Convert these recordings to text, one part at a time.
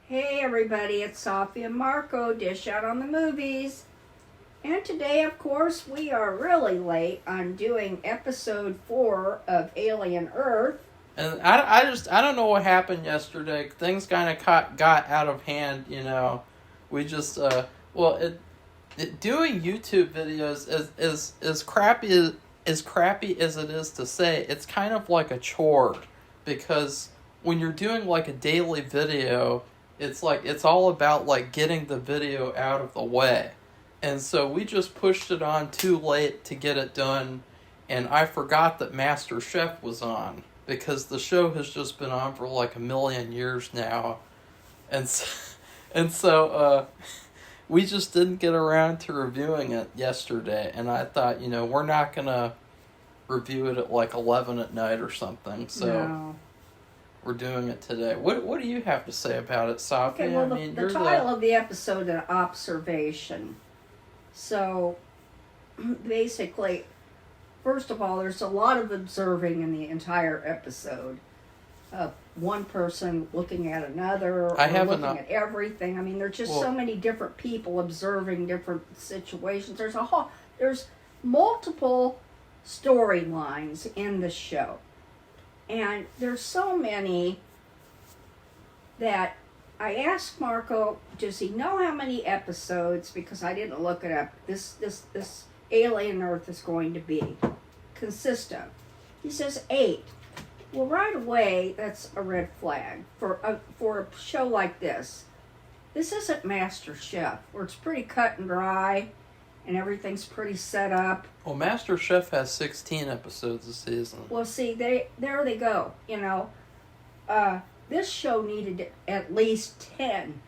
Hey everybody, it's Safi and Marco, Dish Out on the Movies. And today, of course, we are really late on doing episode 4 of Alien Earth. And I don't know what happened yesterday. Things kind of got out of hand, you know. We just, doing YouTube videos is as crappy as it is to say, it's kind of like a chore. Because when you're doing like a daily video, it's all about like getting the video out of the way. And so we just pushed it on too late to get it done, and I forgot that Master Chef was on, because the show has just been on for like a million years now. And so we just didn't get around to reviewing it yesterday, and I thought, we're not going to review it at like 11 at night or something, so... No. We're doing it today. What do you have to say about it, Safi? Okay, well, the title of the episode is Observation. So, basically, first of all, there's a lot of observing in the entire episode. One person looking at another, or looking at everything. I mean, there's just so many different people observing different situations. There's multiple storylines in the show. And there's so many that I asked Marco, does he know how many episodes, because I didn't look it up, this Alien Earth is going to be consist of. He says 8. Well, right away, that's a red flag for a show like this. This isn't Master Chef, where it's pretty cut and dry, and everything's pretty set up. Well, Master Chef has 16 episodes a season. Well, see, there they go. This show needed at least 10.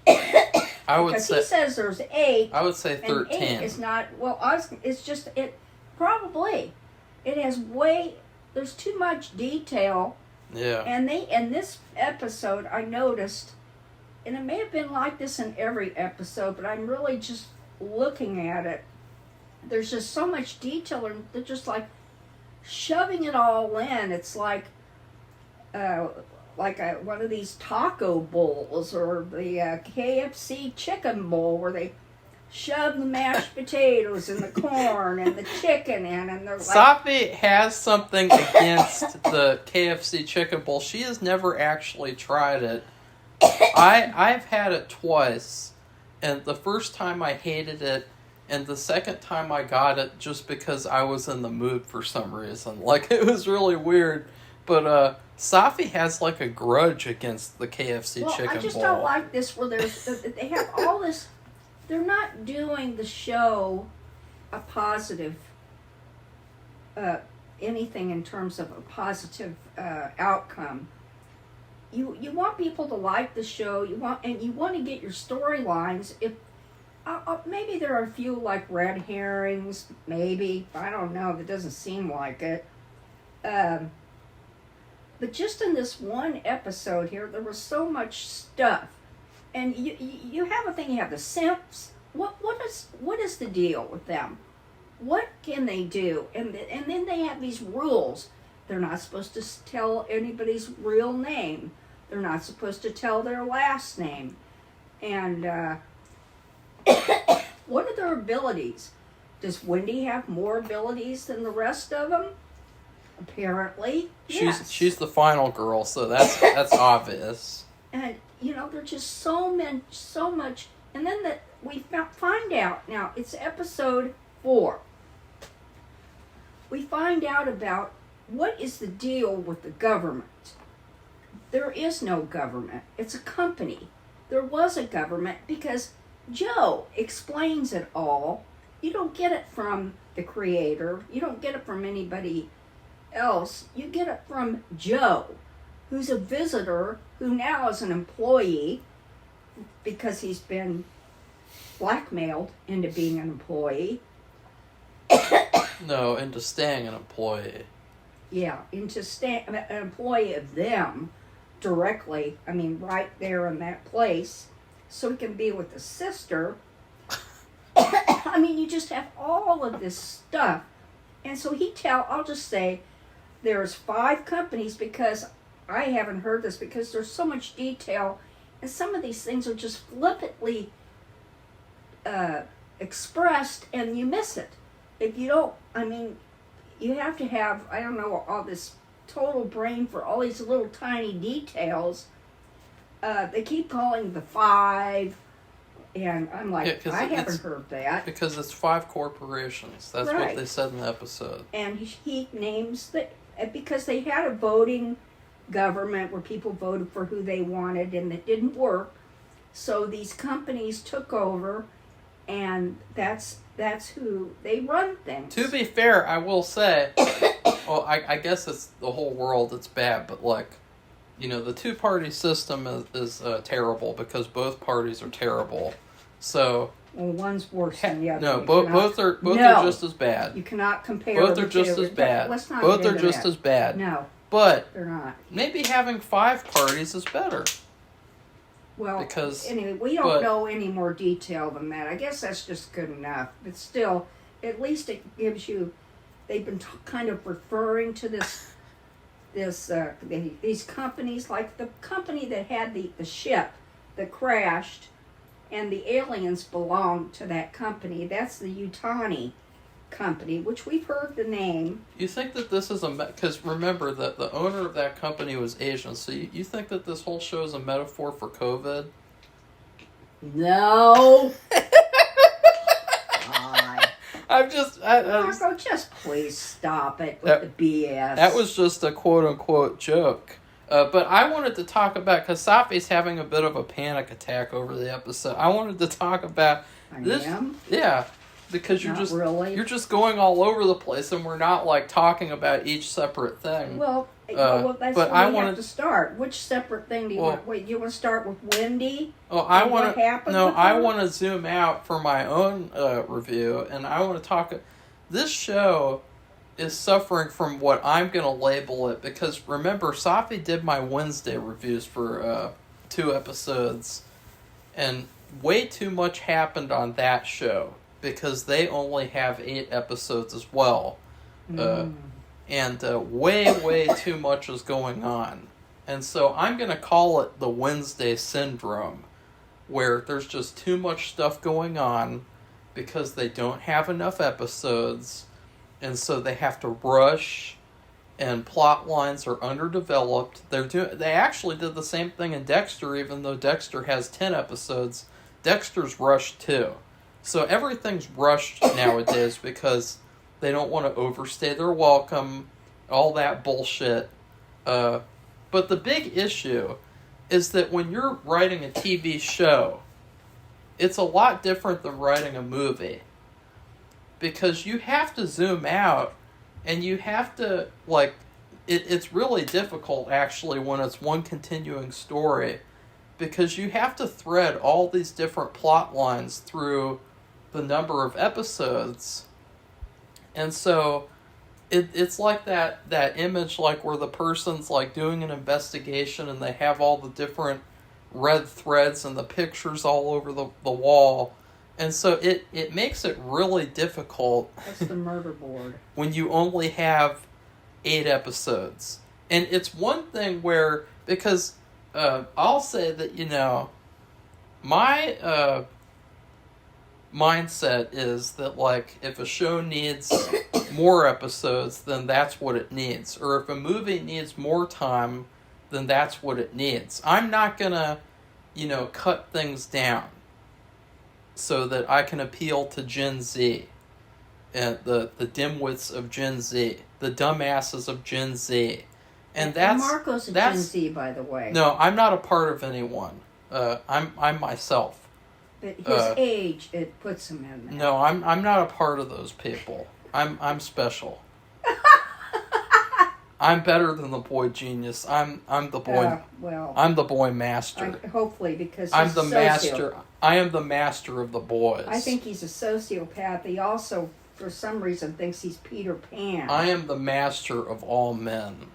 I would say, he says there's 8. I would say 13. And 8 is not. Well, it's just it. Probably, it has there's too much detail. Yeah. And in this episode, I noticed, and it may have been like this in every episode, but I'm really just looking at it. There's just so much detail, and they're just like shoving it all in. It's like one of these taco bowls, or the KFC chicken bowl, where they shove the mashed potatoes and the corn and the chicken in, and they're like... Safi has something against the KFC chicken bowl. She has never actually tried it. I've had it twice, and the first time I hated it, and the second time I got it just because I was in the mood for some reason. Like, it was really weird. But Safi has like a grudge against the KFC chicken bowl. I just don't like this where they have all this... They're not doing the show a positive... anything in terms of a positive outcome. You want people to like the show. You want to get your storylines. If maybe there are a few like red herrings, maybe, I don't know. That doesn't seem like it. But just in this one episode here, there was so much stuff, and you have a thing. You have the simps. What is the deal with them? What can they do? And then they have these rules. They're not supposed to tell anybody's real name. They're not supposed to tell their last name. And what are their abilities? Does Wendy have more abilities than the rest of them? Apparently, yes. She's the final girl, so that's obvious. And there's just so much. And then we find out, now it's episode 4. We find out about what is the deal with the government. There is no government. It's a company. There was a government because Joe explains it all. You don't get it from the creator. You don't get it from anybody else. You get it from Joe, who's a visitor, who now is an employee because he's been blackmailed into being an employee. No, into staying an employee. Yeah, into an employee of them directly. I mean, right there in that place. So he can be with the sister. I mean, you just have all of this stuff. And so I'll just say, there's 5 companies, because I haven't heard this, because there's so much detail some of these things are just flippantly expressed, and you miss it. If you don't, I mean, you have to have, I don't know, all this total brain for all these little tiny details. They keep calling the five, and I'm like, I haven't heard that. Because it's 5 corporations. That's right. what they said in the episode. And he names because they had a voting government where people voted for who they wanted, and it didn't work. So these companies took over, and that's who they run things. To be fair, I will say, well, I guess it's the whole world that's bad, but like, you know, the 2-party system is terrible because both parties are terrible. So well, one's worse than the other. No, both are just as bad. You cannot compare. Both are just as bad. Let's not both are just as bad. No, but they're not. Maybe having 5 parties is better. Well, because anyway, we don't know any more detail than that. I guess that's just good enough. But still, at least it gives you. They've been kind of referring to these companies, like the company that had the ship that crashed, and the aliens belonged to that company. That's the Utani company, which we've heard the name. You think that this is because remember that the owner of that company was Asian, so you think that this whole show is a metaphor for COVID? No. Marco, just please stop it with the BS. That was just a quote-unquote joke. But I wanted to talk about, because Safi's having a bit of a panic attack over the episode. I wanted to talk about this. Yeah, because you're just going all over the place, and we're not like talking about each separate thing. Well, that's but where we have to start. Which separate thing do you want? Wait, you want to start with Wendy? Oh, I want to zoom out for my own review, and I want to talk. This show is suffering from what I'm going to label it, because remember, Safi did my Wednesday reviews for 2 episodes, and way too much happened on that show, because they only have 8 episodes as well. And way too much is going on. And so I'm going to call it the Wednesday syndrome, where there's just too much stuff going on because they don't have enough episodes, and so they have to rush, and plot lines are underdeveloped. They actually did the same thing in Dexter, even though Dexter has 10 episodes. Dexter's rushed too. So everything's rushed nowadays because they don't want to overstay their welcome, all that bullshit. But the big issue is that when you're writing a TV show, it's a lot different than writing a movie. Because you have to zoom out, and you have to, like, it's really difficult, actually, when it's one continuing story, because you have to thread all these different plot lines through the number of episodes. And so it's like that image, like where the person's like doing an investigation and they have all the different red threads and the pictures all over the wall. And so it makes it really difficult. That's the murder board. When you only have 8 episodes. And it's one thing where, because I'll say that, you know, my mindset is that, like, if a show needs more episodes, then that's what it needs. Or if a movie needs more time, then that's what it needs. I'm not gonna, you know, cut things down so that I can appeal to Gen Z, and the dimwits of Gen Z, the dumbasses of Gen Z. And Marco's a Gen Z, by the way. No, I'm not a part of anyone. I'm myself. But his age, it puts him in there. No, I'm not a part of those people. I'm special. I'm better than the boy genius. I'm the boy. I'm the boy master. Hopefully, because I'm the master. I am the master of the boys. I think he's a sociopath. He also, for some reason, thinks he's Peter Pan. I am the master of all men.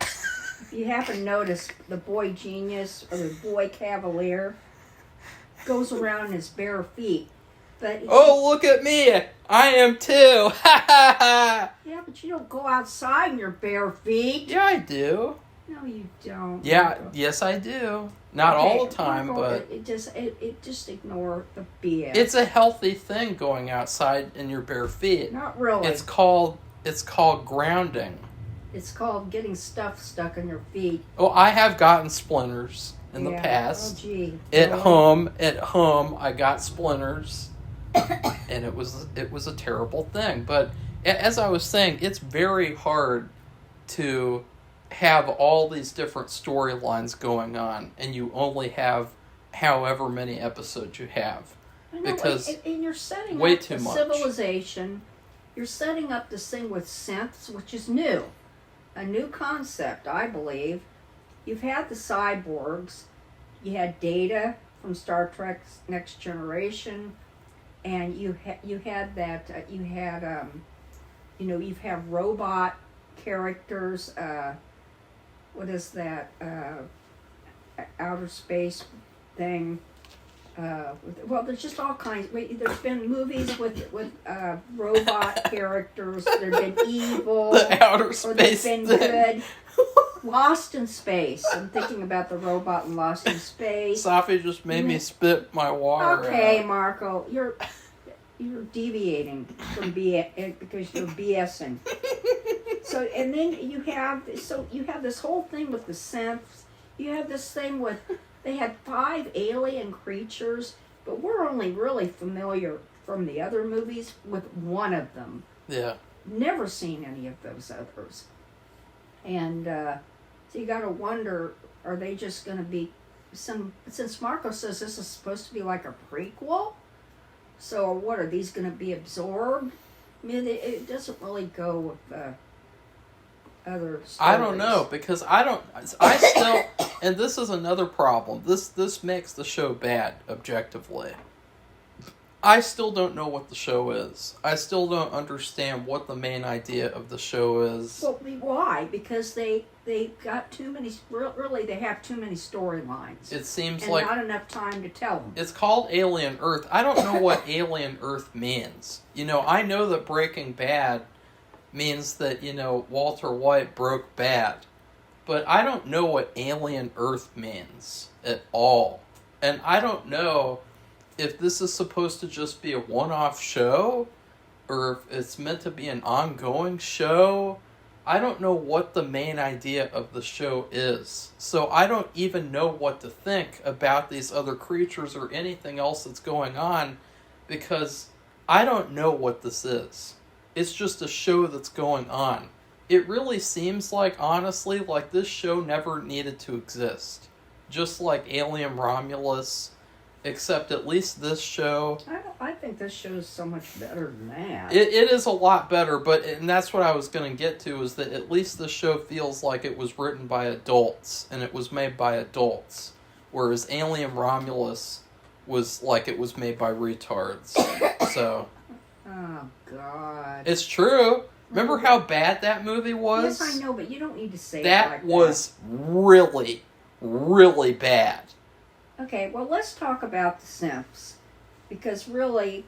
If you happen to notice, the boy genius or the boy cavalier goes around in his bare feet. But look at me! I am too! Ha ha ha! Yeah, but you don't go outside in your bare feet. Yeah, I do. No, you don't. Yeah, Marco. yes, I do. Not all the time, Marco, but it just ignore the BS. it's a healthy thing going outside in your bare feet. Not really. It's called grounding. It's called getting stuff stuck in your feet. Oh, I have gotten splinters in the past. Oh, gee. At home, I got splinters, and it was a terrible thing. But as I was saying, it's very hard to have all these different storylines going on, and you only have however many episodes you have. I know, because and you're setting way up too the much. civilization. You're setting up this thing with synths, which is new. A new concept, I believe. You've had the cyborgs. You had Data from Star Trek's Next Generation, and you had that. You have robot characters. What is that? Outer space thing. Well, there's just all kinds. There's been movies with robot characters. There've been evil, The outer space or they've been thing. good. Lost in Space. I'm thinking about the robot in Lost in Space. Safi just made me spit my water Okay, out. Marco, you're deviating from because you're BSing. So and then you have this whole thing with the synths. You have this thing with they had 5 alien creatures, but we're only really familiar from the other movies with one of them. Yeah. Never seen any of those others. And so you got to wonder, are they just going to be since Marco says this is supposed to be like a prequel, so what, are these going to be absorbed? I mean, it doesn't really go with the other stories. I don't know, because I still, and this is another problem. This makes the show bad, objectively. I still don't know what the show is. I still don't understand what the main idea of the show is. Well, why? Because they got too many. Really, they have too many storylines. It seems and like not enough time to tell them. it's called Alien Earth. I don't know what Alien Earth means. I know that Breaking Bad means that, Walter White broke bad. But I don't know what Alien Earth means at all. And I don't know if this is supposed to just be a one-off show, or if it's meant to be an ongoing show. I don't know what the main idea of the show is. So I don't even know what to think about these other creatures or anything else that's going on, because I don't know what this is. It's just a show that's going on. It really seems like, honestly, like this show never needed to exist. Just like Alien Romulus. Except at least this show... I think this show is so much better than that. It is a lot better, and that's what I was going to get to, is that at least this show feels like it was written by adults, and it was made by adults. Whereas Alien Romulus was like it was made by retards. So... Oh, God. It's true. Remember how bad that movie was? Yes, I know, but you don't need to say that it like was really, really bad. Okay, well, let's talk about the synths. Because really,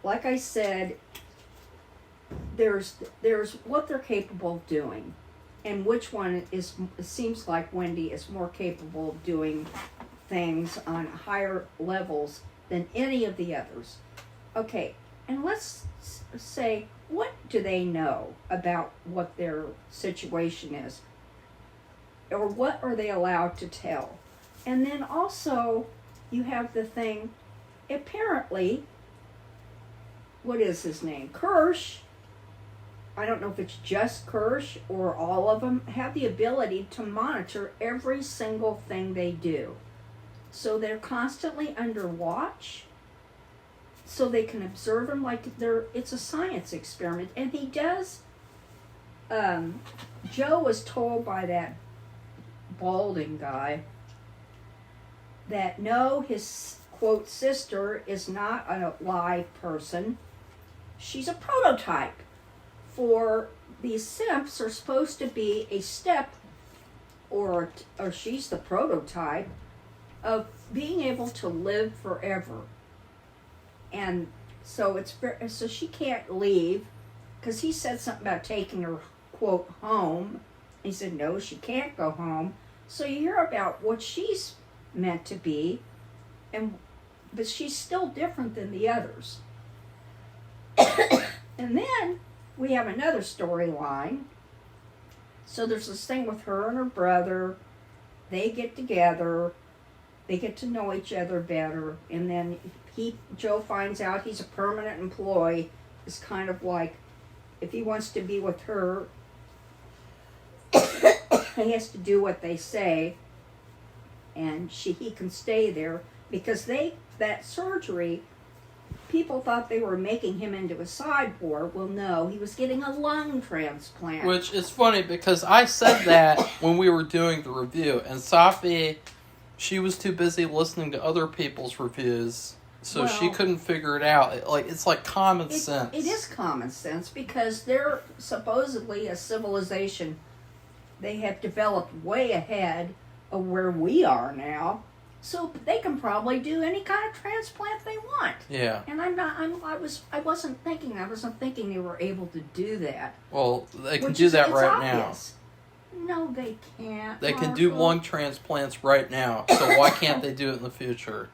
like I said, there's what they're capable of doing. And which one is, it seems like Wendy is more capable of doing things on higher levels than any of the others. Okay, and let's say, what do they know about what their situation is? Or what are they allowed to tell? And then also, you have the thing, apparently, what is his name? Kirsch, I don't know if it's just Kirsch or all of them, have the ability to monitor every single thing they do. So they're constantly under watch, so they can observe them like it's a science experiment. And he does, Joe was told by that balding guy that no, his, quote, sister is not a live person. She's a prototype. For these simps are supposed to be a step, or she's the prototype, of being able to live forever. And so she can't leave, because he said something about taking her, quote, home. He said, no, she can't go home. So you hear about what she's meant to be, but she's still different than the others. And then we have another storyline. So there's this thing with her and her brother. They get together. They get to know each other better. And then Joe finds out he's a permanent employee. It's kind of like, if he wants to be with her, he has to do what they say. And he can stay there. Because that surgery, people thought they were making him into a cyborg. Well, no, he was getting a lung transplant. Which is funny because I said that when we were doing the review, and Safi, she was too busy listening to other people's reviews, so she couldn't figure it out. It's like common sense. It is common sense because they're supposedly a civilization. They have developed way ahead of where we are now. So they can probably do any kind of transplant they want. Yeah. And I wasn't thinking they were able to do that. Well, they can do that right obvious. Now. No, they can't. They can do lung transplants right now. So why can't they do it in the future?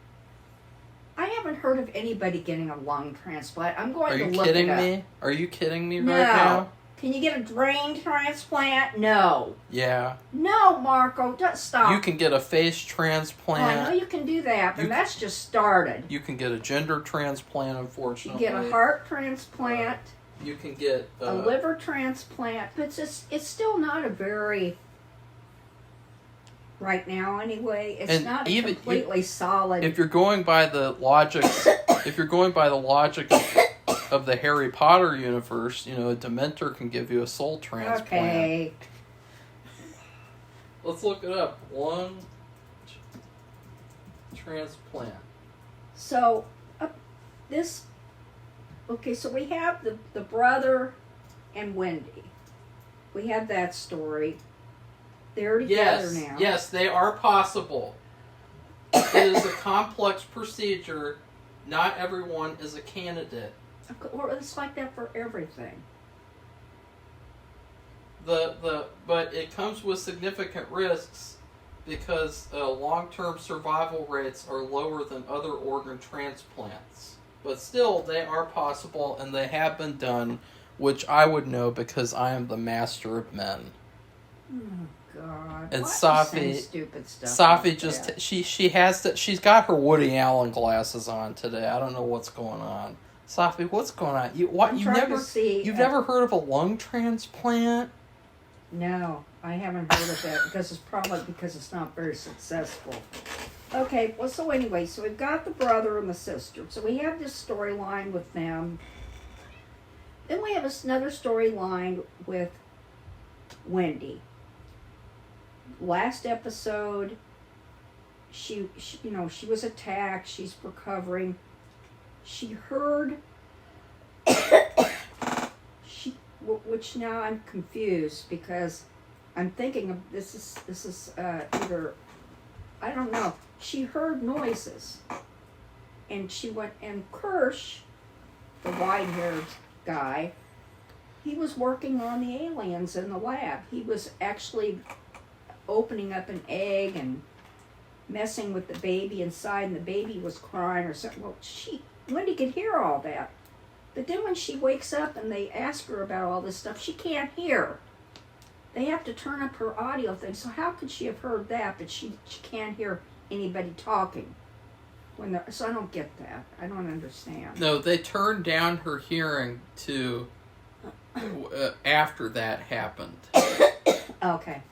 I haven't heard of anybody getting a lung transplant. I'm going to look it up. Are you kidding me? Are you kidding me right now? Can you get a brain transplant? No. Yeah. No, Marco, just stop. You can get a face transplant. I know you can do that, but that's just started. You can get a gender transplant, unfortunately. You get a heart transplant. You can get a liver transplant, but it's still not a very, right now anyway, it's not a completely solid. If you're going by the logic, of the Harry Potter universe, a Dementor can give you a soul transplant. Okay. Let's look it up. Lung transplant. So, so we have the brother and Wendy. We have that story. They're together now. Yes, they are possible. It is a complex procedure. Not everyone is a candidate. Or it's like that for everything. But it comes with significant risks because long-term survival rates are lower than other organ transplants. But still, they are possible and they have been done, which I would know because I am the master of men. Oh God! And stupid stuff. Safi just she's got her Woody Allen glasses on today. I don't know what's going on. Safi, what's going on? You've never heard of a lung transplant? No, I haven't heard of that because it's not very successful. Okay, well, so anyway, so we've got the brother and the sister. So we have this storyline with them. Then we have another storyline with Wendy. Last episode, she was attacked. She's recovering. She heard, which now I'm confused because I'm thinking of this is either, I don't know. She heard noises, and she went, and Kirsch, the white-haired guy, he was working on the aliens in the lab. He was actually opening up an egg and messing with the baby inside, and the baby was crying or something. Well, Wendy could hear all that. But then when she wakes up and they ask her about all this stuff, she can't hear. They have to turn up her audio thing. So how could she have heard that, but she can't hear anybody talking? So I don't get that. I don't understand. No, they turned down her hearing to after that happened. Okay.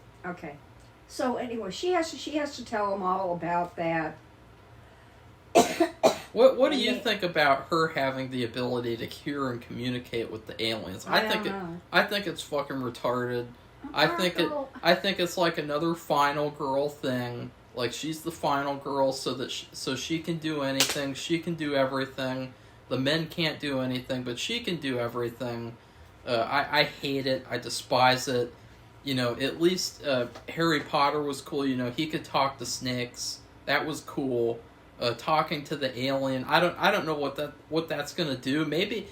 So anyway, she has to tell them all about that. What do you think about her having the ability to hear and communicate with the aliens? I think it's fucking retarded. I think it's like another final girl thing. Like she's the final girl, so she can do anything. She can do everything. The men can't do anything, but she can do everything. I hate it. I despise it. At least Harry Potter was cool. He could talk to snakes. That was cool. talking to the alien. I don't know what that's gonna do. Maybe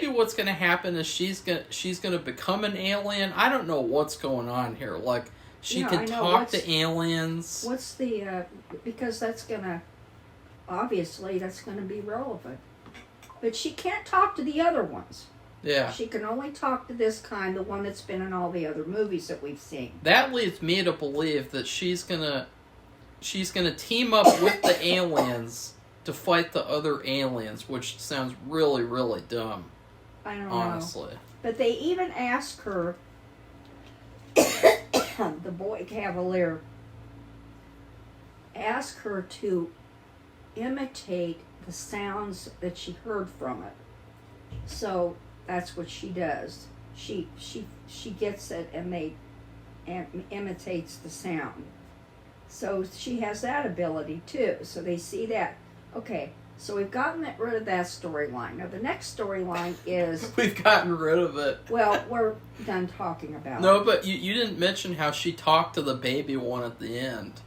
what's gonna happen is she's gonna become an alien. I don't know what's going on here. Like she can talk to aliens. What's the because that's gonna obviously that's gonna be relevant, but she can't talk to the other ones. Yeah. She can only talk to this kind, the one that's been in all the other movies that we've seen. That leads me to believe that she's gonna team up with the aliens to fight the other aliens, which sounds really, really dumb. I don't honestly. know. But they even ask her, the boy Cavalier, ask her to imitate the sounds that she heard from it. So that's what she does. She gets it and imitates the sound. So she has that ability too. So they see that. Okay, so we've gotten rid of that storyline. Now the next storyline is... We've gotten rid of it. Well, we're done talking about it. No, but you didn't mention how she talked to the baby one at the end.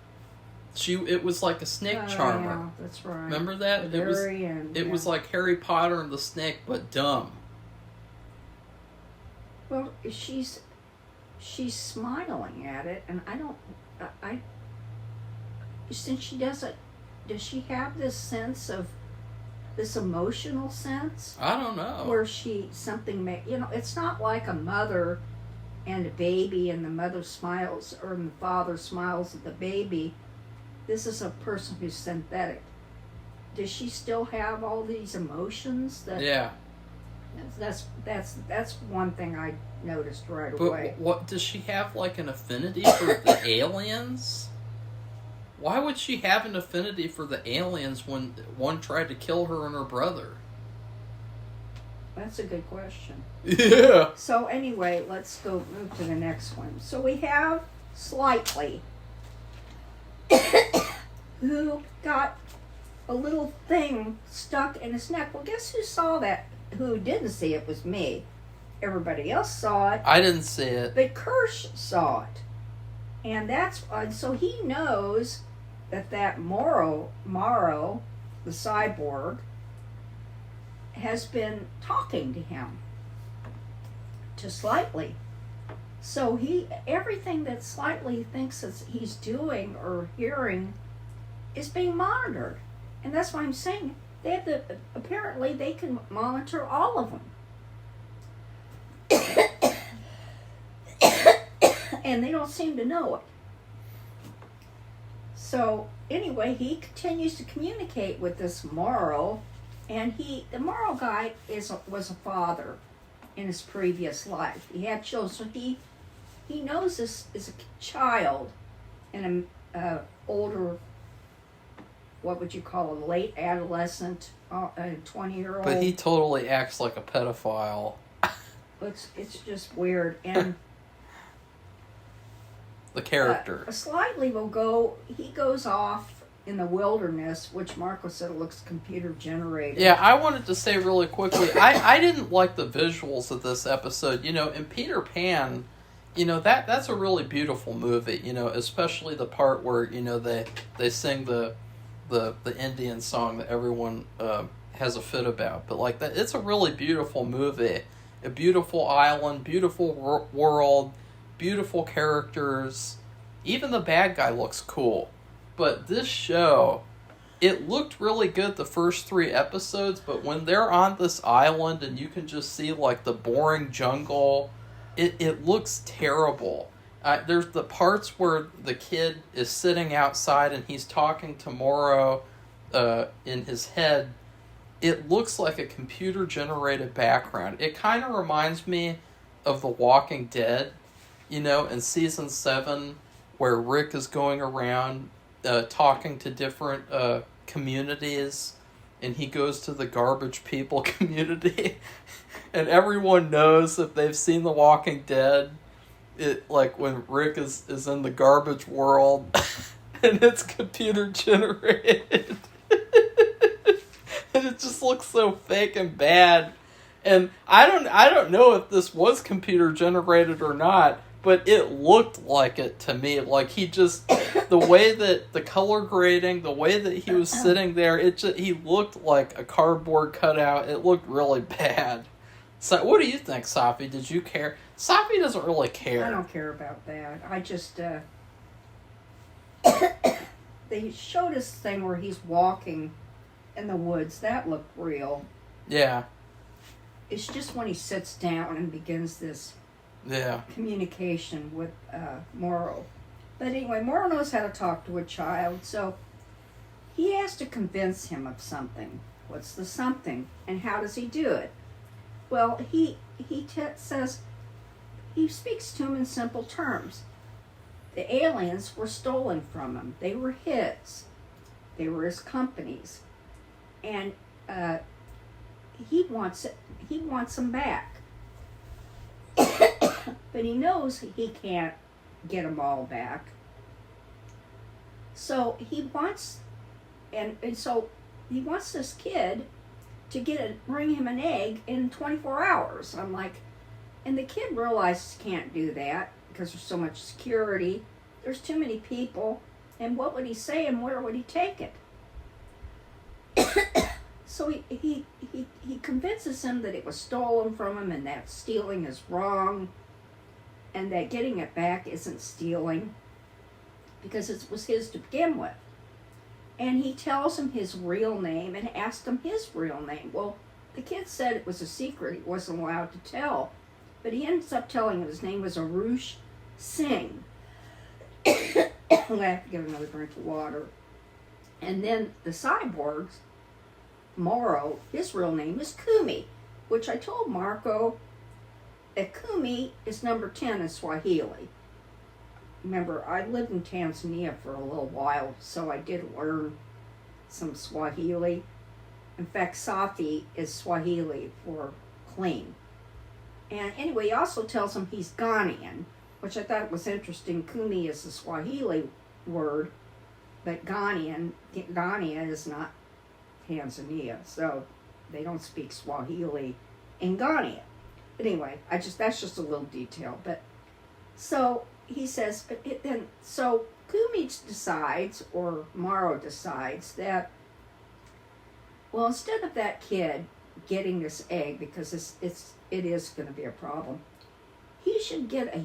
It was like a snake charmer. Yeah, that's right. Remember that? The very end. It was like Harry Potter and the snake, but dumb. Well, she's smiling at it, and since she doesn't, does she have this sense of, this emotional sense? I don't know. Where it's not like a mother and a baby, and the mother smiles, or the father smiles at the baby. This is a person who's synthetic. Does she still have all these emotions? Yeah. That's one thing I noticed right away. But what does she have, like an affinity for the aliens? Why would she have an affinity for the aliens when one tried to kill her and her brother? That's a good question. Yeah. So anyway, let's move to the next one. So we have Slightly, who got a little thing stuck in his neck. Well, guess who saw that? Who didn't see it was me. Everybody else saw it. I didn't see it. But Kirsch saw it. And that's so he knows that Morrow, the cyborg, has been talking to him, to Slightly. So everything that Slightly thinks he's doing or hearing is being monitored. And that's why I'm saying apparently they can monitor all of them. And they don't seem to know it. So anyway, he continues to communicate with this Morrow, and the Morrow guy was a father in his previous life. He had children, so he knows this is a child and an older, what would you call a late adolescent, a 20-year-old. But he totally acts like a pedophile. It's just weird. And the character. Slightly he goes off in the wilderness, which Marco said it looks computer generated. Yeah, I wanted to say really quickly, I didn't like the visuals of this episode. In Peter Pan, that's a really beautiful movie, especially the part where, they sing the Indian song that everyone has a fit about. But like that, it's a really beautiful movie. A beautiful island, beautiful world, beautiful characters. Even the bad guy looks cool. But this show, it looked really good the first 3 episodes, but when they're on this island and you can just see like the boring jungle, it looks terrible. There's the parts where the kid is sitting outside and he's talking to Morrow in his head. It looks like a computer-generated background. It kind of reminds me of The Walking Dead, in Season 7, where Rick is going around talking to different communities, and he goes to the garbage people community, and everyone knows if they've seen The Walking Dead, like when Rick is in the garbage world, and it's computer-generated. And it just looks so fake and bad. And I don't know if this was computer generated or not, but it looked like it to me. Like he just, the way that the color grading, the way that he was sitting there, he looked like a cardboard cutout. It looked really bad. So, what do you think, Safi? Did you care? Safi doesn't really care. I don't care about that. I just, they showed us thing where he's walking in the woods. That looked real. Yeah. It's just when he sits down and begins this communication with Morrow. But anyway, Morrow knows how to talk to a child, so he has to convince him of something. What's the something? And how does he do it? Well, he says, he speaks to him in simple terms. The aliens were stolen from him. They were his. They were his company's. And he wants them back. But he knows he can't get them all back. So he wants, and so he wants this kid to bring him an egg in 24 hours. I'm like, and the kid realizes he can't do that because there's so much security. There's too many people. And what would he say and where would he take it? So he convinces him that it was stolen from him and that stealing is wrong and that getting it back isn't stealing because it was his to begin with. And he tells him his real name and asks him his real name. Well, the kid said it was a secret he wasn't allowed to tell, but he ends up telling him his name was Arush Singh. I have to get another drink of water. And then the cyborgs, Morrow, his real name is Kumi, which I told Marco that Kumi is number 10 in Swahili. Remember, I lived in Tanzania for a little while, so I did learn some Swahili. In fact, Safi is Swahili for clean. And anyway, he also tells him he's Ghanaian, which I thought was interesting. Kumi is a Swahili word, but Ghana is not Tanzania, so they don't speak Swahili in Ghana. But anyway, that's just a little detail. But so he says, so Kumi decides, or Morrow decides that, well, instead of that kid getting this egg, because it is going to be a problem, he should get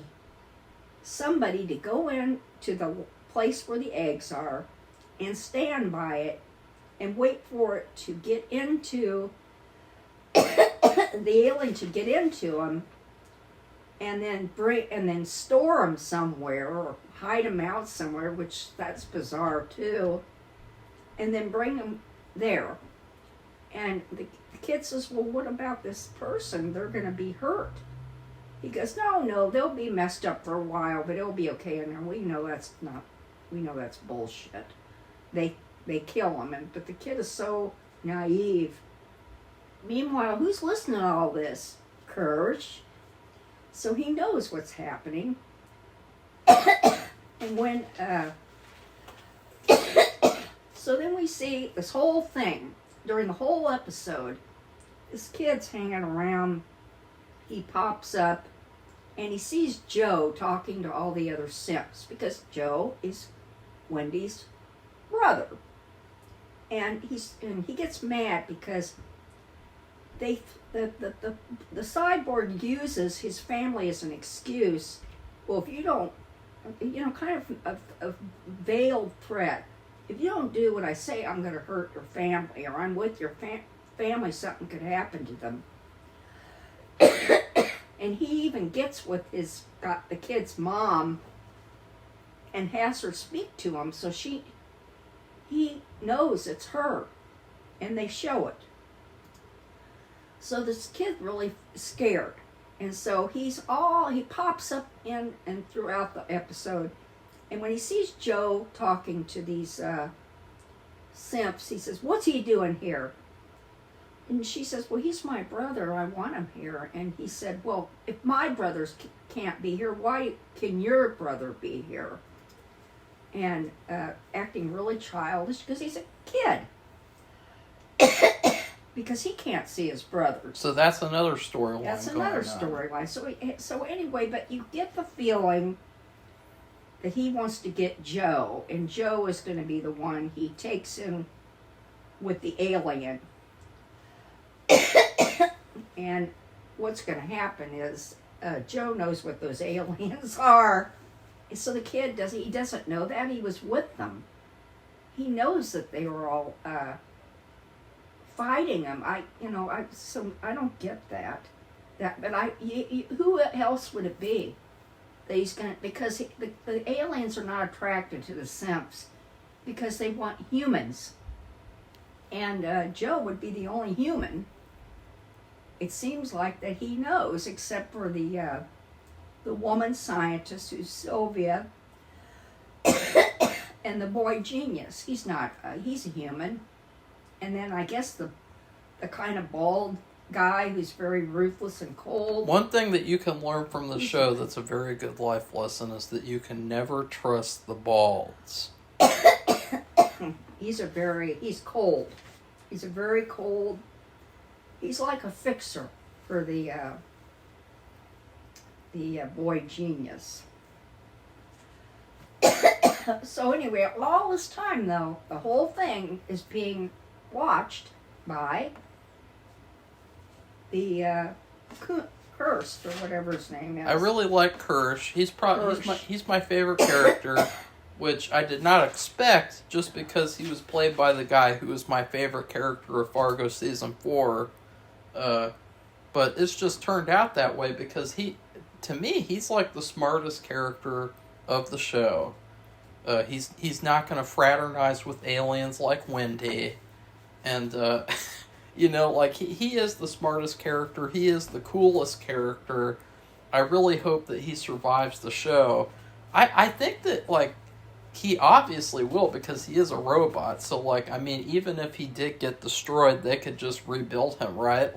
somebody to go in to the place where the eggs are and stand by it and wait for it to get into the alien to get into them, and then store them somewhere or hide them out somewhere, which that's bizarre too, and then bring them there. And the kid says, well, what about this person? They're going to be hurt. He goes, no, they'll be messed up for a while, but it'll be okay. And we know that's bullshit. They kill him, but the kid is so naive. Meanwhile, who's listening to all this? Kirsch. So he knows what's happening. And when, so then we see this whole thing, during the whole episode, this kid's hanging around, he pops up, and he sees Joe talking to all the other simps, because Joe is Wendy's brother. And he gets mad because the cyborg uses his family as an excuse. Well, if you don't, kind of a veiled threat. If you don't do what I say, I'm going to hurt your family, or I'm with your family, something could happen to them. And he even gets with the kid's mom and has her speak to him, so he knows it's her, and they show it. So this kid really scared, and so he pops up in and throughout the episode, and when he sees Joe talking to these simps, he says, "What's he doing here?" And she says, "Well, he's my brother. I want him here." And he said, "Well, if my brothers can't be here, why can your brother be here?" And acting really childish because he's a kid. because he can't see his brothers. So that's another storyline. That's another storyline. So anyway, but you get the feeling that he wants to get Joe, and Joe is going to be the one he takes in with the alien. And what's going to happen is Joe knows what those aliens are. So the kid doesn't know that. He was with them. He knows that they were all fighting him. I don't get that. But who else would it be? That he's gonna, because the aliens are not attracted to the simps because they want humans. And Joe would be the only human. It seems like that he knows, except for the woman scientist who's Sylvia, and the boy genius. He's not. He's a human. And then I guess the kind of bald guy who's very ruthless and cold. One thing that you can learn from the show that's a very good life lesson is that you can never trust the balds. He's cold. He's a very cold. He's like a fixer for the boy genius. So anyway, all this time though, the whole thing is being watched by the Cursed, or whatever his name is. I really like Kirsch. He's my favorite character, which I did not expect, just because he was played by the guy who was my favorite character of Fargo season 4. But it's just turned out that way because to me, he's like the smartest character of the show. He's not going to fraternize with aliens like Wendy, and like he is the smartest character. He is the coolest character. I really hope that he survives the show. I think that he obviously will, because he is a robot. So even if he did get destroyed, they could just rebuild him, right?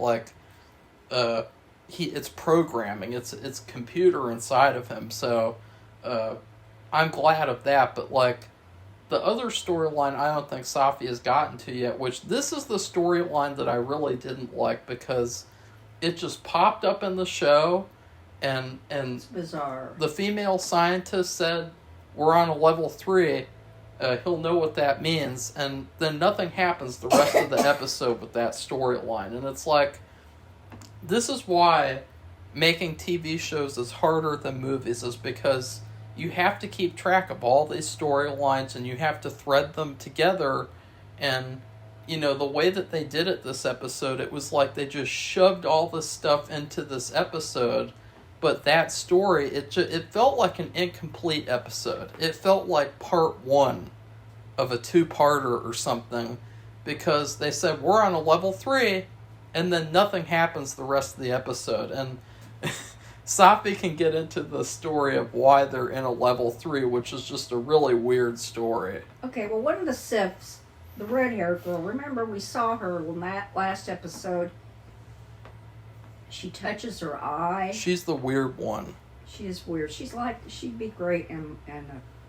It's programming. It's computer inside of him. So I'm glad of that. But the other storyline I don't think Safi has gotten to yet, which this is the storyline that I really didn't like, because it just popped up in the show, and it's bizarre. The female scientist said, "We're on a level 3. He'll know what that means," and then nothing happens the rest of the episode with that storyline. And it's this is why making TV shows is harder than movies, is because you have to keep track of all these storylines and you have to thread them together. And, the way that they did it this episode, it was like they just shoved all this stuff into this episode. But that story, it felt like an incomplete episode. It felt like part 1 of a 2-parter or something, because they said, "We're on a level 3, and then nothing happens the rest of the episode. And Safi can get into the story of why they're in a level 3, which is just a really weird story. Okay, well, one of the Sifs, the red-haired girl, remember we saw her in that last episode? She touches her eye. She's the weird one. She is weird. She'd be great in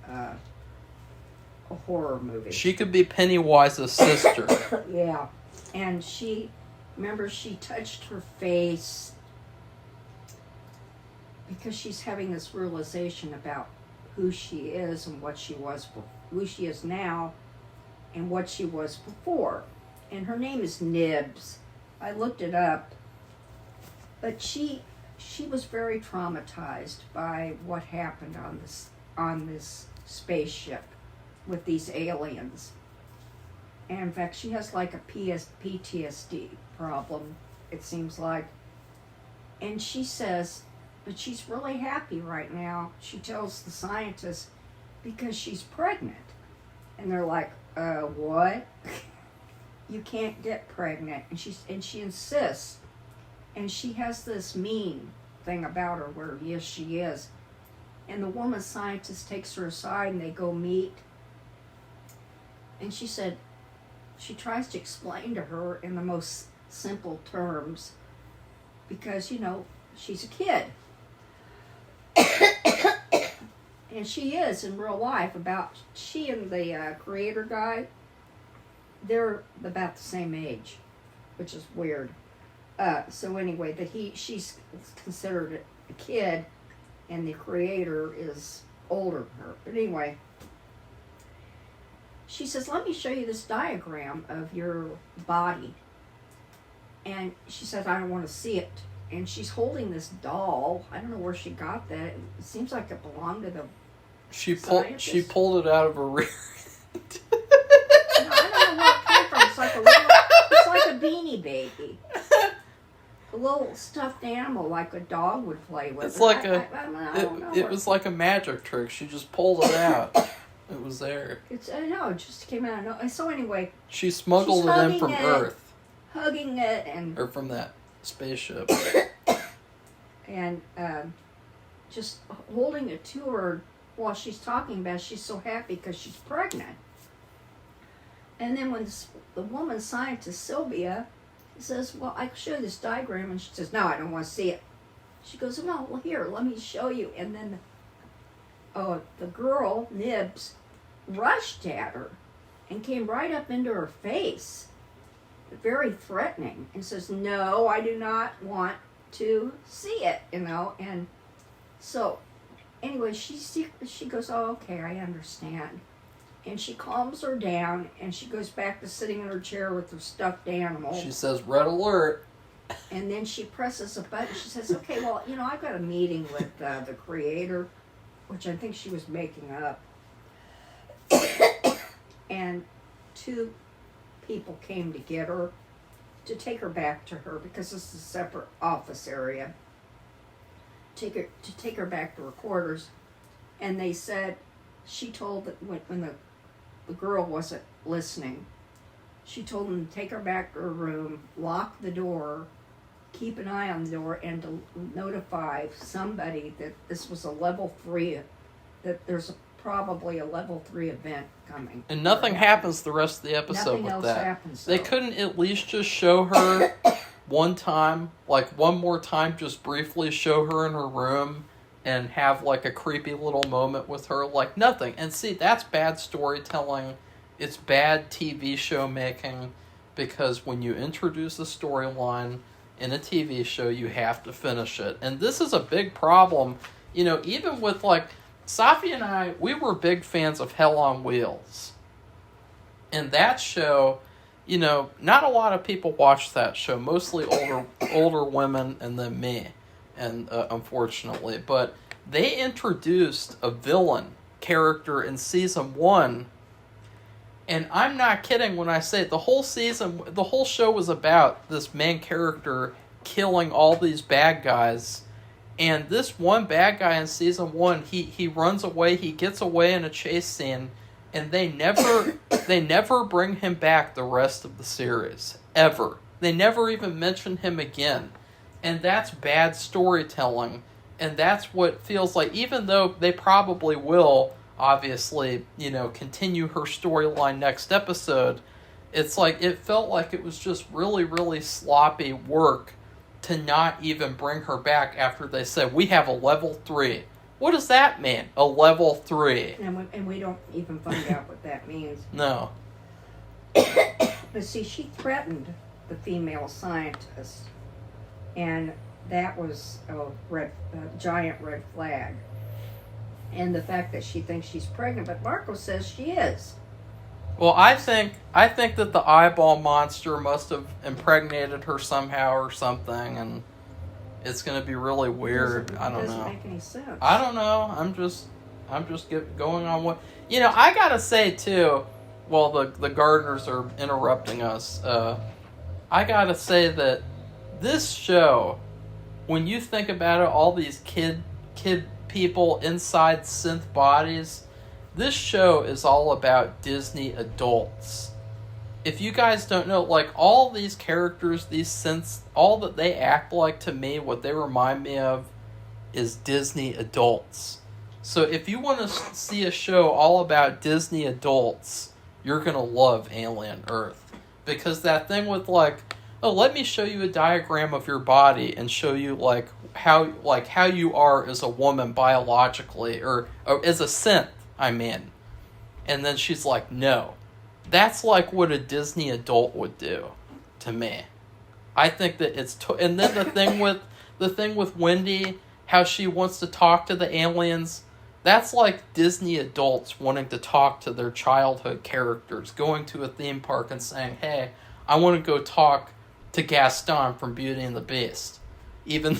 a horror movie. She could be Pennywise's sister. Yeah. And she touched her face because she's having this realization about who she is and who she is now and what she was before. And her name is Nibs. I looked it up. But she was very traumatized by what happened on this spaceship with these aliens. And in fact, she has a PTSD problem, it seems like. And she says, but she's really happy right now, she tells the scientists, because she's pregnant. And they're like, what? You can't get pregnant. And she insists. And she has this mean thing about her where, yes, she is. And the woman scientist takes her aside and they go meet. And she said, she tries to explain to her in the most simple terms because, she's a kid. And she is in real life she and the creator guy, they're about the same age. which is weird. So anyway, she's considered a kid, and the creator is older than her. But anyway, she says, let me show you this diagram of your body. And she says, I don't want to see it. And she's holding this doll. I don't know where she got that. It seems like it belonged to the She pulled it out of her rear. I don't know where it came from. It's like a beanie baby. A little stuffed animal like a dog would play with. It's like I don't know. It was like a magic trick. She just pulled it out. It was there. I know, it just came out of nowhere. So anyway, she smuggled it in from Earth. Hugging it or from that spaceship. And just holding it to her while she's talking about it. She's so happy because she's pregnant. And then when the woman scientist, Sylvia, says, well, I can show you this diagram. And she says, no, I don't want to see it. She goes, no, well, here, let me show you. And then the girl, Nibs, rushed at her and came right up into her face, very threatening, and says, no, I do not want to see it, And so, anyway, she goes, oh, okay, I understand. And she calms her down, and she goes back to sitting in her chair with her stuffed animal. She says, red alert. And then she presses a button. She says, okay, well, I've got a meeting with the creator, which I think she was making up. And 2 people came to get her, to take her back to her, because this is a separate office area. To take her back to her quarters. And they said, she told that when the girl wasn't listening, she told them to take her back to her room, lock the door, keep an eye on the door, and to notify somebody that this was a level 3, that there's probably a level 3 event coming. And nothing happens the rest of the episode with that. Nothing else happens. They couldn't at least just show her one time, like one more time, just briefly show her in her room and have like a creepy little moment with her, like nothing. And see, that's bad storytelling. It's bad TV show making, because when you introduce a storyline in a TV show, you have to finish it. And this is a big problem, even with like, Safi and I, we were big fans of Hell on Wheels. And that show, not a lot of people watch that show, mostly older women and then me. And unfortunately, but they introduced a villain character in season 1, and I'm not kidding when I say the whole show was about this main character killing all these bad guys, and this one bad guy in season 1, he runs away, he gets away in a chase scene, and they never bring him back the rest of the series, ever. They never even mention him again. And that's bad storytelling. And that's what feels like, even though they probably will, obviously, continue her storyline next episode, it's like, it felt like it was just really, really sloppy work to not even bring her back after they said, we have a level 3. What does that mean? A level 3. And we don't even find out what that means. No. But see, she threatened the female scientist. And that was a giant red flag. And the fact that she thinks she's pregnant, but Marco says she is. Well, I think that the eyeball monster must have impregnated her somehow or something, and it's going to be really weird. I don't know. It doesn't make any sense. I don't know. I'm just going on what... I got to say, too, while the gardeners are interrupting us, I got to say that this show, when you think about it, all these kid people inside synth bodies, this show is all about Disney adults. If you guys don't know, like, all these characters, these synths, all that they act like to me, what they remind me of, is Disney adults. So if you want to see a show all about Disney adults, you're going to love Alien Earth. Because that thing with, like, oh, let me show you a diagram of your body and show you how you are as a woman biologically, or as a synth, I mean. And then she's like, no. That's like what a Disney adult would do to me. I think that it's and then the thing with Wendy, how she wants to talk to the aliens. That's like Disney adults wanting to talk to their childhood characters, going to a theme park and saying, "Hey, I want to go talk to Gaston from Beauty and the Beast." Even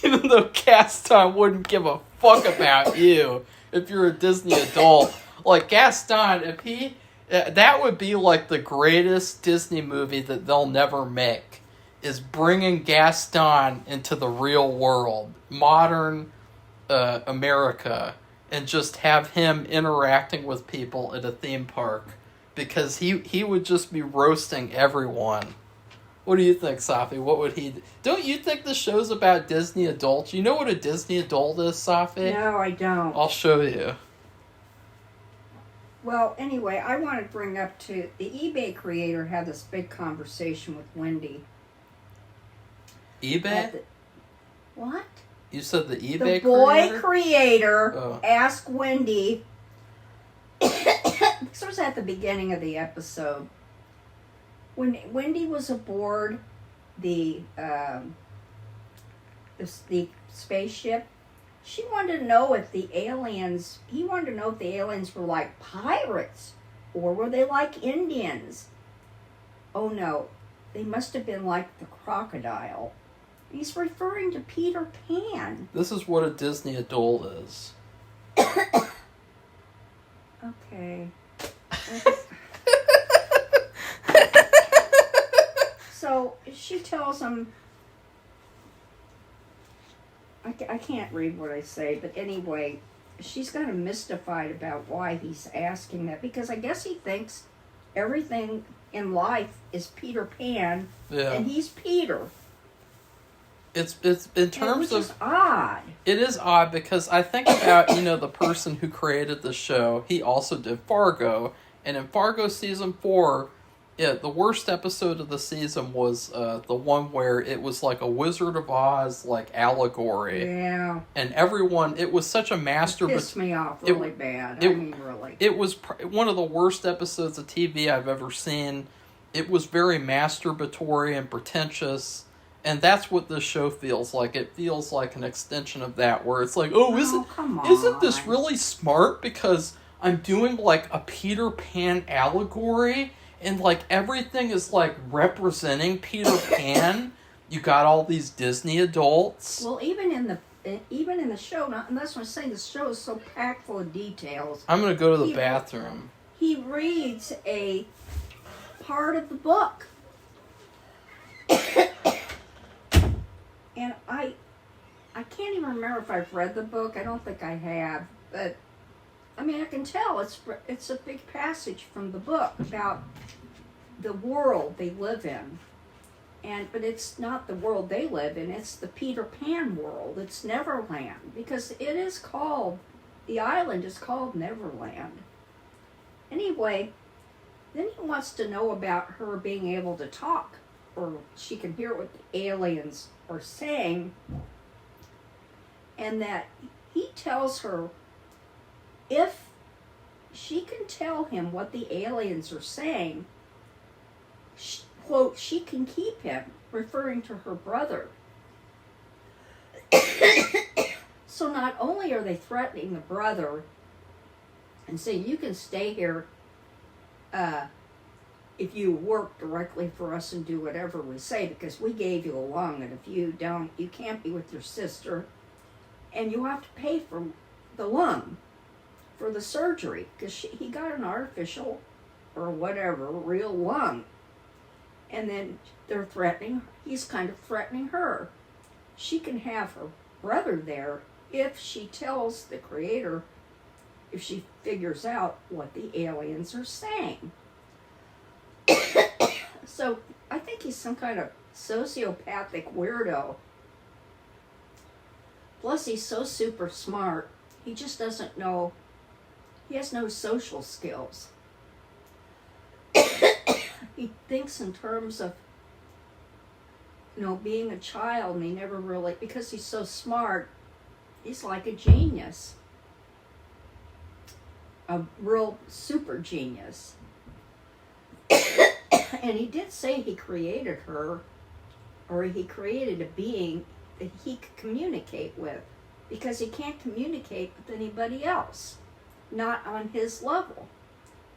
though Gaston wouldn't give a fuck about you if you're a Disney adult. Like Gaston, if he that would be like the greatest Disney movie that they'll never make, is bringing Gaston into the real world, modern America, and just have him interacting with people at a theme park, because he would just be roasting everyone. What do you think, Safi? What would he do? Don't you think the show's about Disney adults? You know what a Disney adult is, Safi? No, I don't. I'll show you. Well, anyway, I want to bring up the eBay creator had this big conversation with Wendy. eBay? What? You said the eBay creator? The boy creator asked Wendy. This was at the beginning of the episode. When Wendy was aboard the spaceship, she wanted to know if the aliens. He wanted to know if the aliens were like pirates or were they like Indians. Oh no, they must have been like the crocodile. He's referring to Peter Pan. This is what a Disney adult is. Okay. So she tells him, I can't read what I say, but anyway, she's kind of mystified about why he's asking that, because I guess he thinks everything in life is Peter Pan, and he's Peter. It's in terms of odd. It is odd because I think about, the person who created the show. He also did Fargo, and in Fargo season 4, the worst episode of the season was the one where it was like a Wizard of Oz like allegory. Yeah. And everyone, it was such a master. It pissed me off really bad. Really. It was one of the worst episodes of TV I've ever seen. It was very masturbatory and pretentious. And that's what this show feels like. It feels like an extension of that, where it's like, isn't this really smart? Because I'm doing like a Peter Pan allegory, and like everything is like representing Peter Pan. You got all these Disney adults. Well, even in the show, and that's what I'm saying. The show is so packed full of details. I'm gonna go to the bathroom. He reads a part of the book. And I can't even remember if I've read the book. I don't think I have. But, I mean, I can tell it's a big passage from the book about the world they live in. But it's not the world they live in. It's the Peter Pan world. It's Neverland. Because it is called, the island is called Neverland. Anyway, then he wants to know about her being able to talk, or she can hear what the aliens are saying, and that he tells her if she can tell him what the aliens are saying, quote, she can keep him, referring to her brother. So not only are they threatening the brother and saying, you can stay here if you work directly for us and do whatever we say, because we gave you a lung, and if you don't, you can't be with your sister, and you have to pay for the lung, for the surgery, because he got an artificial, or whatever, real lung. And then he's kind of threatening her. She can have her brother there if she tells the creator, if she figures out what the aliens are saying. So I think he's some kind of sociopathic weirdo. Plus he's so super smart, he just doesn't know, he has no social skills. He thinks in terms of, being a child, and he never really, because he's so smart, he's like a genius. A real super genius. And he did say he created her or he created a being that he could communicate with, because he can't communicate with anybody else, not on his level.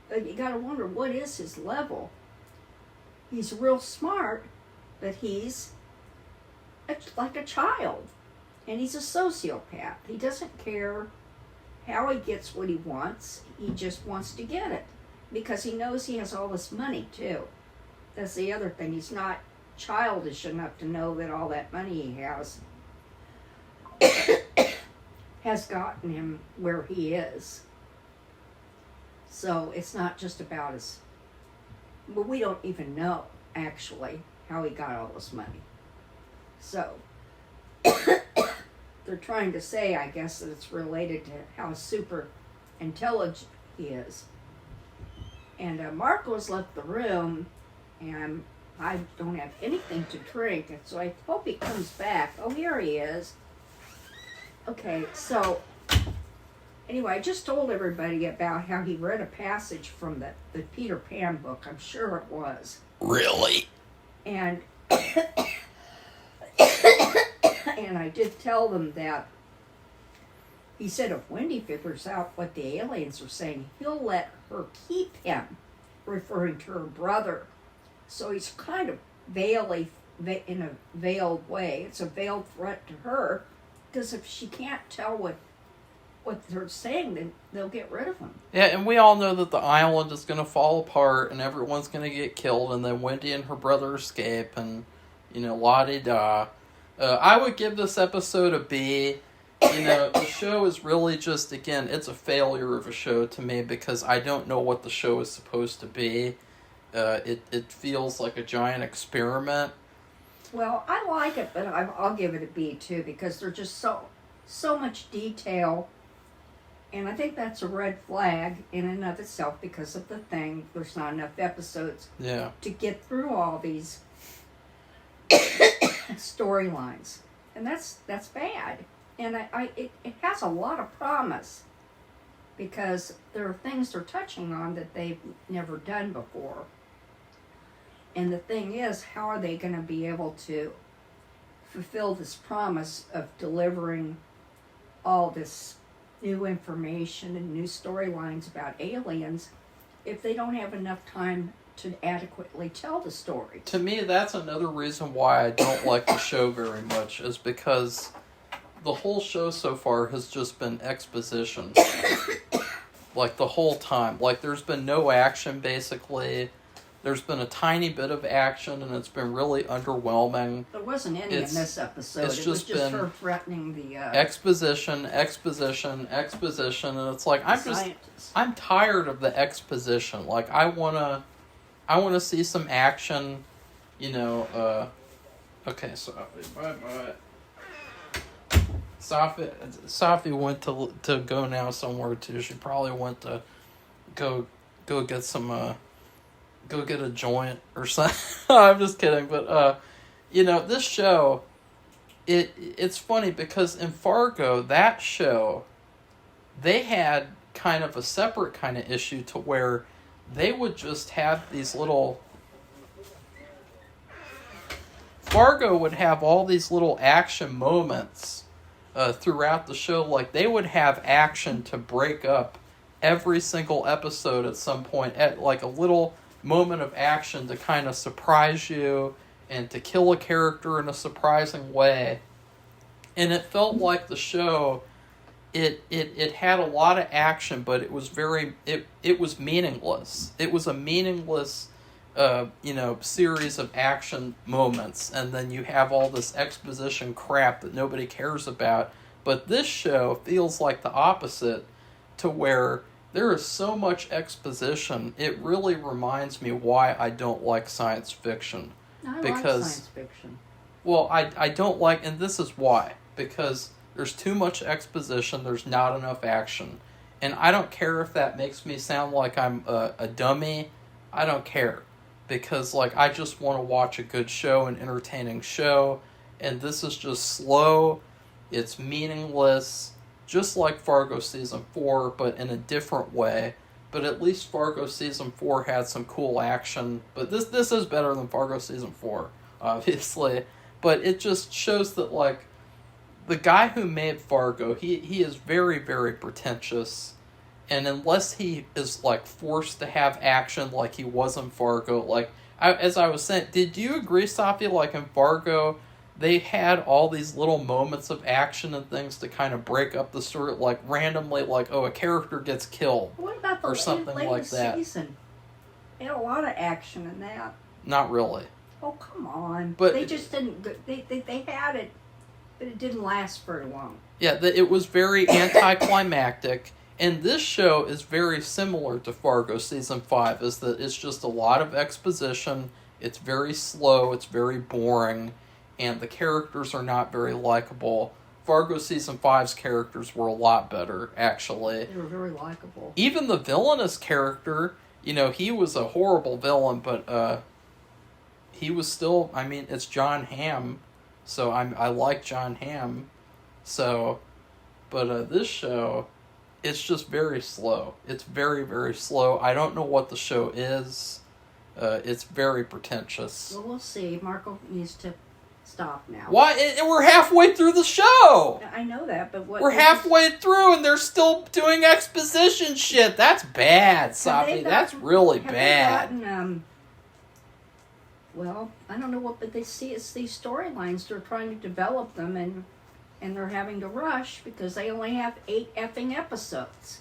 But you gotta wonder, what is his level? He's real smart, but he's like a child, and he's a sociopath. He doesn't care how he gets what he wants. He just wants to get it, because he knows he has all this money too. That's the other thing. He's not childish enough to know that all that money he has gotten him where he is. So it's not just about his... But we don't even know, actually, how he got all this money. So, they're trying to say, I guess, that it's related to how super intelligent he is. And Marco's left the room, and I don't have anything to drink, and so I hope he comes back. Oh, here he is. Okay, so... Anyway, I just told everybody about how he read a passage from the Peter Pan book. I'm sure it was. Really? And and I did tell them that he said if Wendy figures out what the aliens are saying, he'll let her keep him, referring to her brother. So he's kind of in a veiled way. It's a veiled threat to her, because if she can't tell what they're saying, then they'll get rid of him. Yeah, and we all know that the island is going to fall apart and everyone's going to get killed, and then Wendy and her brother escape, and, la-di-da. I would give this episode a B. The show is really just, again, it's a failure of a show to me, because I don't know what the show is supposed to be. It feels like a giant experiment. Well, I like it, but I'll give it a B, too, because there's just so much detail. And I think that's a red flag in and of itself, because of the thing. There's not enough episodes to get through all these storylines. And that's bad. And it has a lot of promise, because there are things they're touching on that they've never done before. And the thing is, how are they going to be able to fulfill this promise of delivering all this new information and new storylines about aliens if they don't have enough time to adequately tell the story? To me, that's another reason why I don't like the show very much, is because the whole show so far has just been exposition. Like, the whole time. Like, there's been no action, basically. There's been a tiny bit of action, and it's been really underwhelming. There wasn't any in this episode. It was just her threatening the... exposition, and it's like, I'm tired of the exposition. Like, I wanna see some action, okay, Safi, bye. Safi went to go now somewhere, too. She probably went to go get some, go get a joint or something. I'm just kidding, but this show, it's funny because in Fargo, that show, they had kind of a separate kind of issue to where they would just have these little... Fargo would have all these little action moments throughout the show. Like, they would have action to break up every single episode at some point, at like a little moment of action to kind of surprise you and to kill a character in a surprising way. And it felt like the show, it had a lot of action, but it was it was meaningless. It was a meaningless series of action moments, and then you have all this exposition crap that nobody cares about. But this show feels like the opposite, to where there is so much exposition. It really reminds me why I don't like science fiction. I like science fiction. Well, I don't like, and this is why. Because there's too much exposition, there's not enough action. And I don't care if that makes me sound like I'm a dummy. I don't care. Because, I just want to watch a good show, an entertaining show. And this is just slow. It's meaningless. Just like Fargo Season 4, but in a different way. But at least Fargo Season 4 had some cool action. But this is better than Fargo Season 4, obviously. but it just shows that, like, the guy who made Fargo, he is very, very pretentious, and unless he is, like, forced to have action like he was in Fargo, like, as I was saying, did you agree, Safi, like, in Fargo, they had all these little moments of action and things to kind of break up the story, like, randomly, like, oh, a character gets killed, What about the or something like that. season? They had a lot of action in that. Not really. Oh, come on. But they just didn't... They had it, but it didn't last very long. Yeah, it was very anticlimactic, and this show is very similar to Fargo Season 5, is that it's just a lot of exposition, it's very slow, it's very boring, and the characters are not very likable. Fargo Season 5's characters were a lot better, actually. They were very likable. Even the villainous character, you know, he was a horrible villain, but he was still, I mean, it's John Hamm, so I like John Hamm, so, but this show, it's just very slow. It's very, very slow. I don't know what the show is. It's very pretentious. Well, we'll see. Marco needs to stop now. Why? We're halfway through the show! I know that, but what... We're halfway through and they're still doing exposition shit. That's bad, Safi. That's really bad. They gotten, well, I don't know what, but they see it's these storylines. They're trying to develop them, and they're having to rush because they only have 8 effing episodes.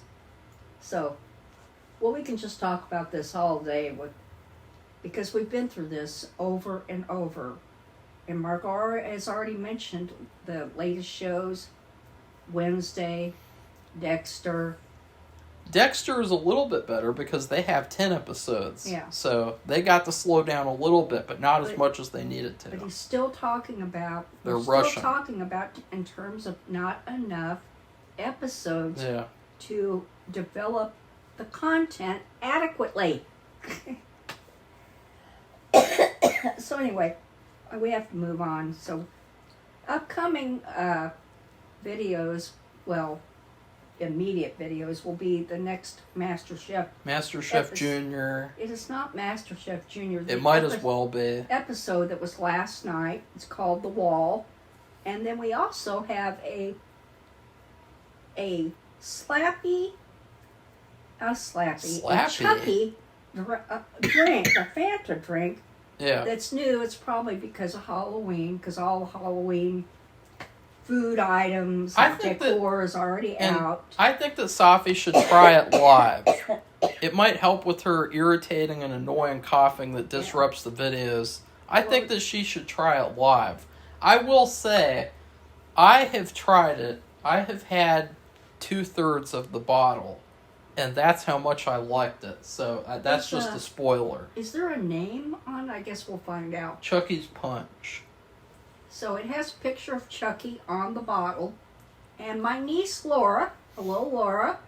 So, well, we can just talk about this all day because we've been through this over and over. And Marco has already mentioned the latest shows, Wednesday, Dexter. Dexter is a little bit better because they have 10 episodes. Yeah. So they got to slow down a little bit, but not as much as they needed to. But he's still talking about... They're still rushing. talking about in terms of not enough episodes to develop the content adequately. So anyway, we have to move on. So upcoming videos, well, immediate videos will be the next MasterChef Junior. It is not MasterChef Junior. It might as well be. Episode that was last night. It's called The Wall. And then we also have a Chucky drink, a Fanta drink. Yeah. That's new. It's probably because of Halloween, because all Halloween food items and decor is already out. I think that Safi should try it live. It might help with her irritating and annoying coughing that disrupts the videos. I think that she should try it live. I will say, I have tried it. I have had 2/3 of the bottle. And that's how much I liked it. So that's just a spoiler. Is there a name on it? I guess we'll find out. Chucky's Punch. So it has a picture of Chucky on the bottle. And my niece Laura, hello Laura,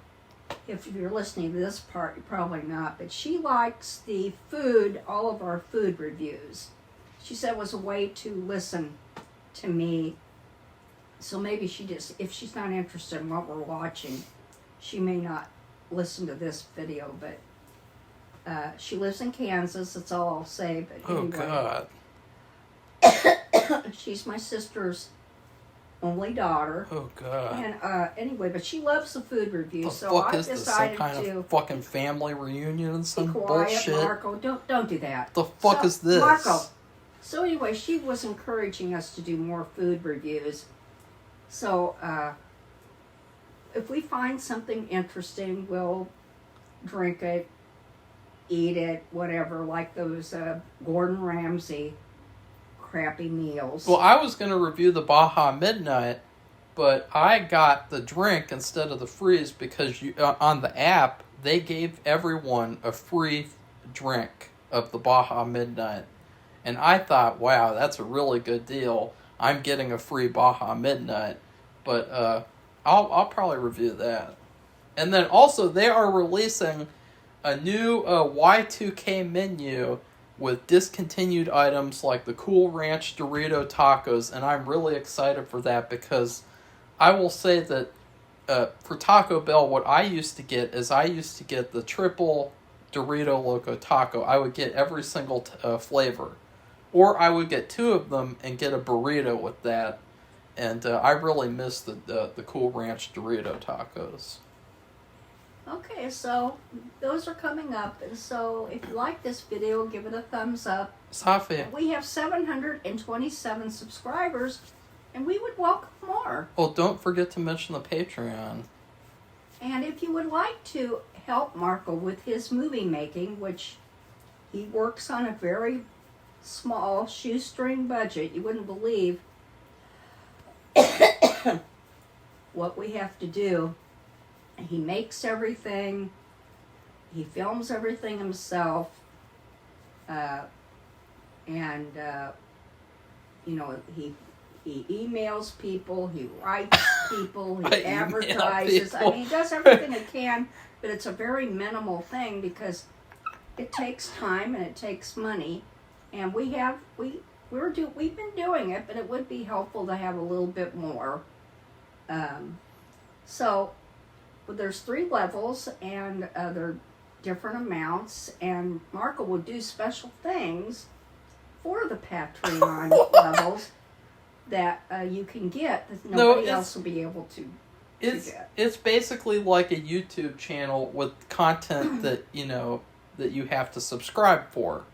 if you're listening to this part, you're probably not, but she likes the food, all of our food reviews. She said it was a way to listen to me. So maybe if she's not interested in what we're watching, she may not listen to this video, but she lives in Kansas, that's all I'll say. But anyway, God. She's my sister's only daughter. Oh, God. And anyway, but she loves the food review, so I decided some kind of fucking family reunion and some bullshit. Marco, don't do that. The fuck is this? Marco. So anyway, she was encouraging us to do more food reviews. So, if we find something interesting, we'll drink it, eat it, whatever, like those Gordon Ramsay crappy meals. Well, I was going to review the Baja Midnight, but I got the drink instead of the freeze because on the app, they gave everyone a free drink of the Baja Midnight. And I thought, wow, that's a really good deal. I'm getting a free Baja Midnight. But I'll probably review that. And then also they are releasing a new Y2K menu with discontinued items like the Cool Ranch Dorito tacos, and I'm really excited for that because I will say that for Taco Bell, what I used to get is I used to get the triple Dorito Loco Taco. I would get every single flavor. Or I would get 2 of them and get a burrito with that. And I really miss the Cool Ranch Dorito tacos. Okay, so those are coming up. And so if you like this video, give it a thumbs up. Safi. We have 727 subscribers, and we would welcome more. Well, don't forget to mention the Patreon. And if you would like to help Marco with his movie making, which he works on a very small shoestring budget, you wouldn't believe what we have to do. He makes everything. He films everything himself. He emails people. He writes people. He advertises. People. I mean, he does everything he can, but it's a very minimal thing because it takes time and it takes money. And we've been doing it, but it would be helpful to have a little bit more. But there's 3 levels, and they're different amounts, and Marco will do special things for the Patreon levels that you can get that nobody else will be able to get. It's basically like a YouTube channel with content that you have to subscribe for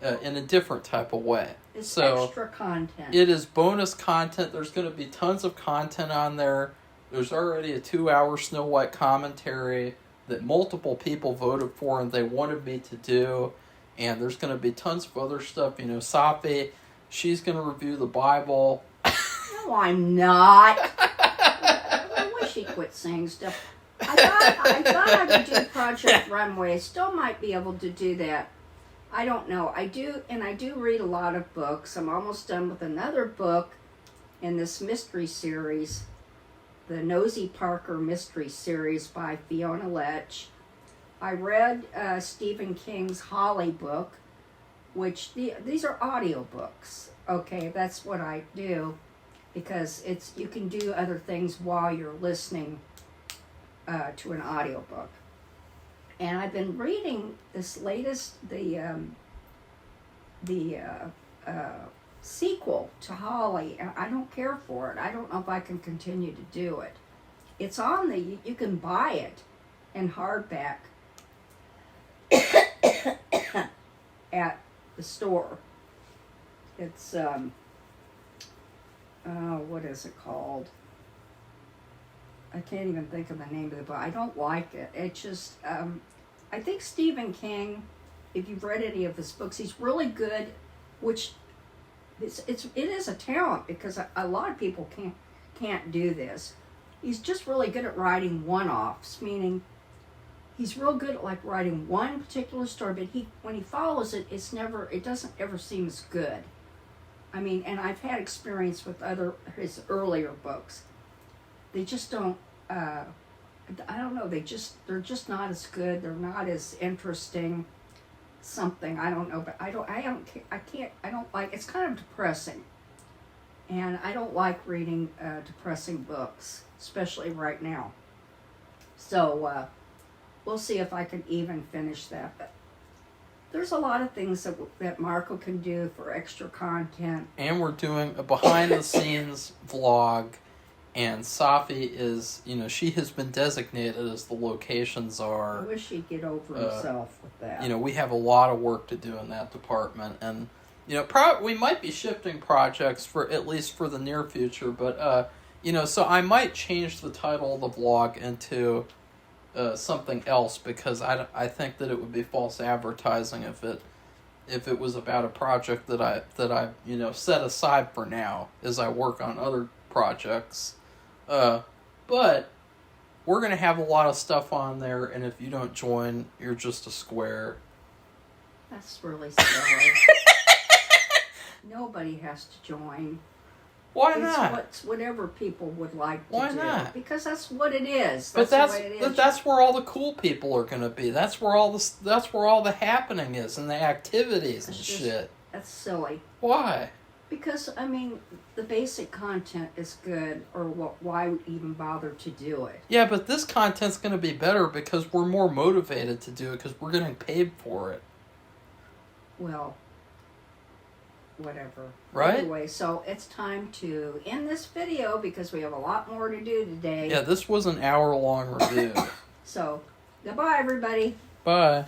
in a different type of way. It's extra content. It is bonus content. There's going to be tons of content on there. There's already a 2-hour Snow White commentary that multiple people voted for and they wanted me to do. And there's going to be tons of other stuff. Safi, she's going to review the Bible. No, I'm not. I wish he quit saying stuff. I thought I could do Project Runway. I still might be able to do that. I don't know. I do read a lot of books. I'm almost done with another book in this mystery series, the Nosy Parker mystery series by Fiona Letch. I read Stephen King's Holly book, which these are audiobooks. Okay, that's what I do because you can do other things while you're listening to an audiobook. And I've been reading this latest, the sequel to Holly, and I don't care for it. I don't know if I can continue to do it. It's on you can buy it in hardback at the store. It's, what is it called? I can't even think of the name of the book. I don't like it. It's just, I think Stephen King, if you've read any of his books, he's really good, which it is a talent because a lot of people can't do this. He's just really good at writing one-offs, meaning he's real good at writing one particular story, but when he follows it, it doesn't ever seem as good. I mean, and I've had experience with his earlier books. They just don't, I don't know, they're just not as good, they're not as interesting, something, I don't know, but I don't like, it's kind of depressing, and I don't like reading depressing books, especially right now, so we'll see if I can even finish that, but there's a lot of things that Marco can do for extra content. And we're doing a behind-the-scenes vlog. And Safi is, she has been designated as the locations are. I wish he'd get over himself with that. We have a lot of work to do in that department. And, we might be shifting projects at least for the near future. But, so I might change the title of the vlog into something else because I think that it would be false advertising if it was about a project that I set aside for now as I work on other projects. But we're going to have a lot of stuff on there, and if you don't join, you're just a square. That's really silly. Nobody has to join. Why not? It's whatever people would like to do. Why not? Because that's what it is. But that's where all the cool people are going to be. That's where all the happening is and the activities and shit. That's silly. Why? Because, I mean, the basic content is good, or why even bother to do it? Yeah, but this content's going to be better because we're more motivated to do it because we're getting paid for it. Well, whatever. Right? Anyway, so it's time to end this video because we have a lot more to do today. Yeah, this was an hour-long review. So, goodbye, everybody. Bye.